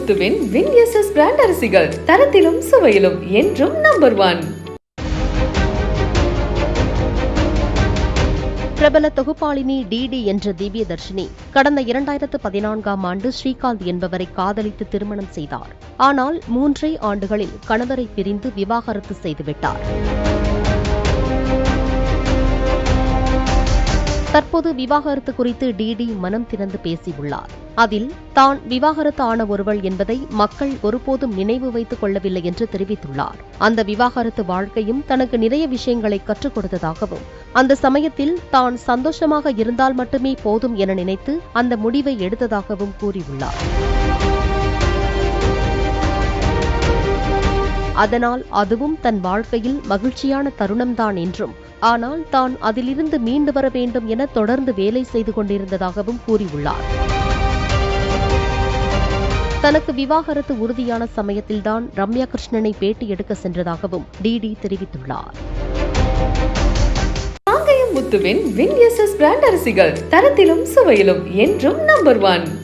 முத்துவின் வின்எஸ்எஸ் brand அரிசிகள் தரத்திலும் சுவையிலும் என்றும் number 1. பிரபல தொகுப்பாளினி டிடி என்ற திவ்யதர்ஷினி கடந்த 2014ஆம் ஆண்டு ஸ்ரீகாந்த் என்பவரை காதலித்து திருமணம் செய்தார். ஆனால் 3 ஆண்டுகளில் கணவரை பிரிந்து விவாகரத்து செய்துவிட்டார். தற்போது விவாகரத்து குறித்து டிடி மனம் திறந்து பேசியுள்ளார். அதில் தான் விவாகரத்து ஆன ஒருவள் என்பதை மக்கள் ஒருபோதும் நினைவு வைத்துக் கொள்ளவில்லை என்று தெரிவித்துள்ளார். அந்த விவாகரத்து வாழ்க்கையும் தனக்கு நிறைய விஷயங்களை கற்றுக் கொடுத்ததாகவும், அந்த சமயத்தில் தான் சந்தோஷமாக இருந்தால் மட்டுமே போதும் என நினைத்து அந்த முடிவை எடுத்ததாகவும் கூறியுள்ளார். அதனால் அதுவும் தன் வாழ்க்கையில் மகிழ்ச்சியான தருணம்தான் என்றும், ஆனால் தான் அதிலிருந்து மீண்டு வர வேண்டும் என தொடர்ந்து வேலை செய்து கொண்டிருந்ததாகவும் கூறியுள்ளார். தனக்கு விவாகரத்து உறுதியான சமயத்தில்தான் ரம்யா கிருஷ்ணனை பேட்டி எடுக்க சென்றதாகவும் டிடி தெரிவித்துள்ளார். முத்துவின் வின்எஸ்எஸ் பிராண்ட் அரிசிகள் தரத்திலும் சுவையிலும் என்றும் நம்பர் 1.